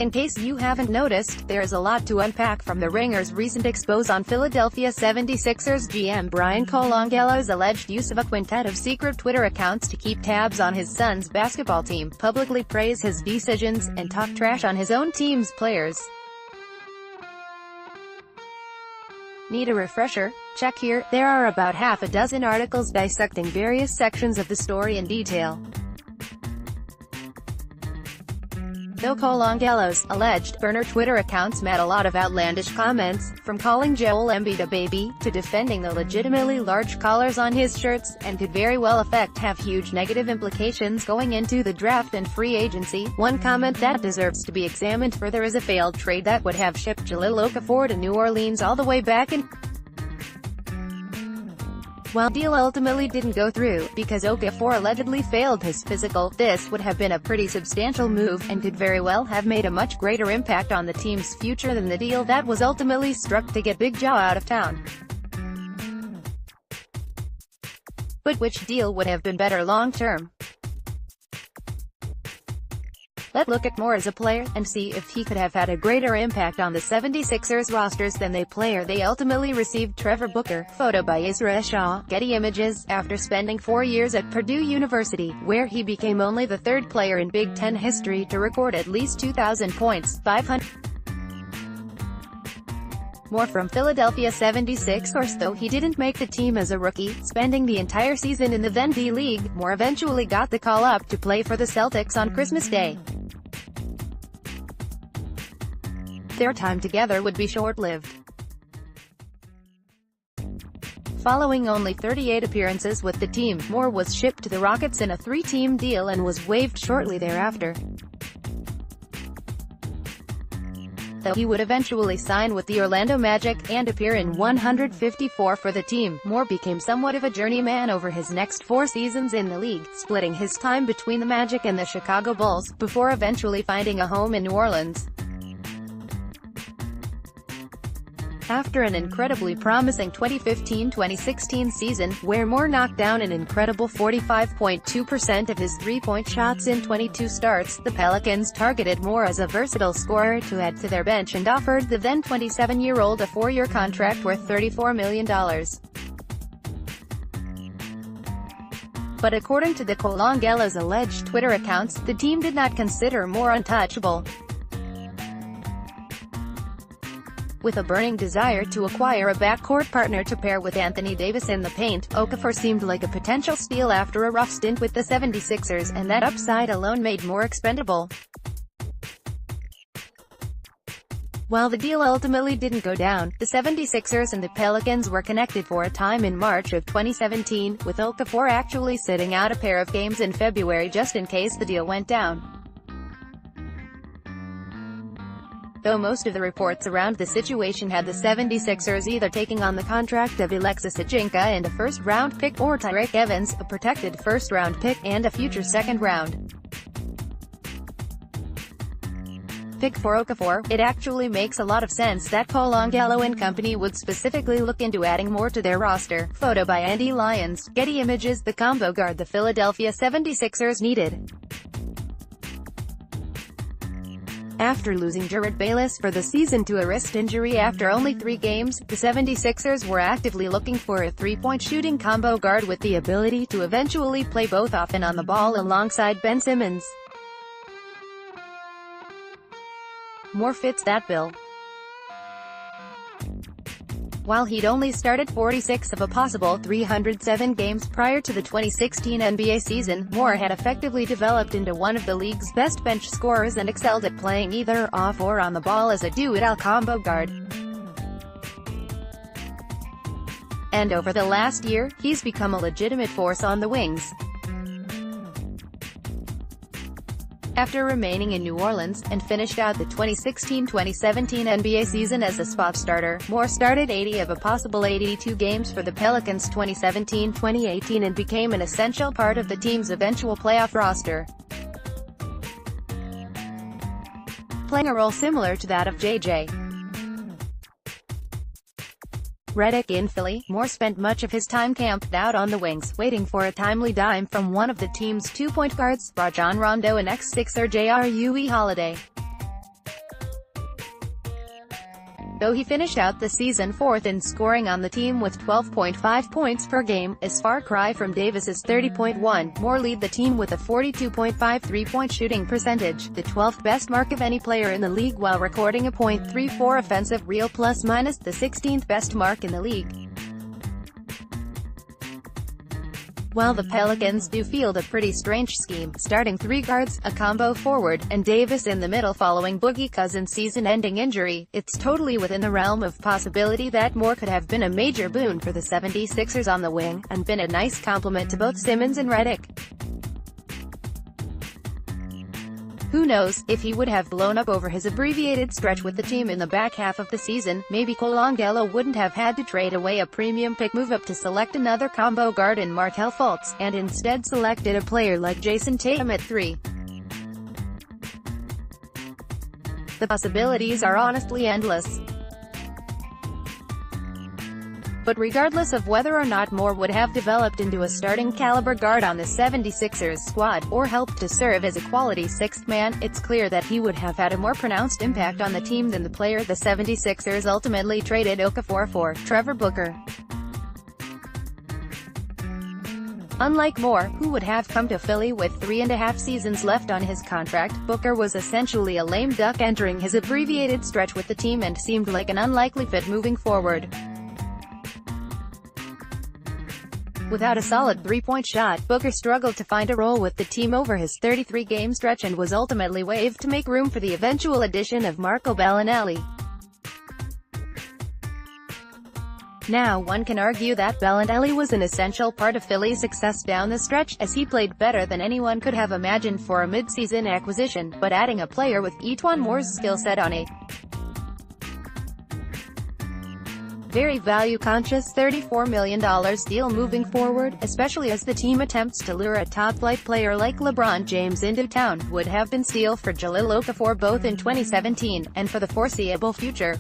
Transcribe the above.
In case you haven't noticed, there's a lot to unpack from the Ringer's recent expose on Philadelphia 76ers GM Brian Colangela's alleged use of a quintet of secret Twitter accounts to keep tabs on his son's basketball team, publicly praise his decisions, and talk trash on his own team's players. Need a refresher? Check here. There are about half a dozen articles dissecting various sections of the story in detail. Though Colangela's alleged burner Twitter accounts met a lot of outlandish comments, from calling Joel Embiid a baby, to defending the legitimately large collars on his shirts, and could very well have huge negative implications going into the draft and free agency, one comment that deserves to be examined further is a failed trade that would have shipped Jahlil Okafor to New Orleans all the way back in. While the deal ultimately didn't go through, because Okafor allegedly failed his physical, this would have been a pretty substantial move, and could very well have made a much greater impact on the team's future than the deal that was ultimately struck to get Big Jaw out of town. But which deal would have been better long-term? Let's look at more as a player, and see if he could have had a greater impact on the 76ers rosters than the player they ultimately received. Trevor Booker, photo by Isra Shah, Getty Images. After spending 4 years at Purdue University, where he became only the third player in Big Ten history to record at least 2,000 points, 500 more from Philadelphia 76ers, though he didn't make the team as a rookie, spending the entire season in the then D-League. Moore eventually got the call up to play for the Celtics on Christmas Day. Their time together would be short-lived. Following only 38 appearances with the team, Moore was shipped to the Rockets in a 3-team deal and was waived shortly thereafter. Though he would eventually sign with the Orlando Magic, and appear in 154 for the team, Moore became somewhat of a journeyman over his next 4 seasons in the league, splitting his time between the Magic and the Chicago Bulls, before eventually finding a home in New Orleans. After an incredibly promising 2015-2016 season, where Moore knocked down an incredible 45.2% of his three-point shots in 22 starts, the Pelicans targeted Moore as a versatile scorer to add to their bench and offered the then 27-year-old a 4-year contract worth $34 million. But according to the Colangela's alleged Twitter accounts, the team did not consider Moore untouchable. With a burning desire to acquire a backcourt partner to pair with Anthony Davis in the paint, Okafor seemed like a potential steal after a rough stint with the 76ers, and that upside alone made Moore expendable. While the deal ultimately didn't go down, the 76ers and the Pelicans were connected for a time in March of 2017, with Okafor actually sitting out a pair of games in February just in case the deal went down. Though most of the reports around the situation had the 76ers either taking on the contract of Alexis Ajinca and a first-round pick, or Tyreke Evans, a protected first-round pick, and a future second-round pick for Okafor, it actually makes a lot of sense that Colangelo and company would specifically look into adding Moore to their roster. Photo by Andy Lyons, Getty Images. The combo guard the Philadelphia 76ers needed. After losing Jared Bayless for the season to a wrist injury after only 3 games, the 76ers were actively looking for a three-point shooting combo guard with the ability to eventually play both off and on the ball alongside Ben Simmons. Moore fits that bill. While he'd only started 46 of a possible 307 games prior to the 2016 NBA season, Moore had effectively developed into one of the league's best bench scorers and excelled at playing either off or on the ball as a do-it-all combo guard. And over the last year, he's become a legitimate force on the wings. After remaining in New Orleans, and finished out the 2016-2017 NBA season as a spot starter, Moore started 80 of a possible 82 games for the Pelicans 2017-2018 and became an essential part of the team's eventual playoff roster, playing a role similar to that of J.J. Redick in Philly. Moore spent much of his time camped out on the wings, waiting for a timely dime from one of the team's 2-point guards, Rajon Rondo and ex-Sixer Jrue Holiday. Though he finished out the season fourth in scoring on the team with 12.5 points per game, a far cry from Davis's 30.1, Moore lead the team with a 42.5 three-point shooting percentage, the 12th best mark of any player in the league while recording a .34 offensive real plus-minus, the 16th best mark in the league. While the Pelicans do field a pretty strange scheme, starting three guards, a combo forward, and Davis in the middle following Boogie Cousins' season-ending injury, it's totally within the realm of possibility that Moore could have been a major boon for the 76ers on the wing, and been a nice complement to both Simmons and Redick. Who knows, if he would have blown up over his abbreviated stretch with the team in the back half of the season, maybe Colangelo wouldn't have had to trade away a premium pick move up to select another combo guard in Markelle Fultz, and instead selected a player like Jason Tatum at 3. The possibilities are honestly endless. But regardless of whether or not Moore would have developed into a starting caliber guard on the 76ers squad, or helped to serve as a quality sixth man, it's clear that he would have had a more pronounced impact on the team than the player the 76ers ultimately traded Okafor for, Trevor Booker. Unlike Moore, who would have come to Philly with 3.5 seasons left on his contract, Booker was essentially a lame duck entering his abbreviated stretch with the team and seemed like an unlikely fit moving forward. Without a solid three-point shot, Booker struggled to find a role with the team over his 33-game stretch and was ultimately waived to make room for the eventual addition of Marco Bellinelli. Now one can argue that Bellinelli was an essential part of Philly's success down the stretch, as he played better than anyone could have imagined for a mid-season acquisition, but adding a player with E'Twaun Moore's skill set on a very value-conscious $34 million deal moving forward, especially as the team attempts to lure a top-flight player like LeBron James into town, would have been steal for Jahlil Okafor both in 2017, and for the foreseeable future.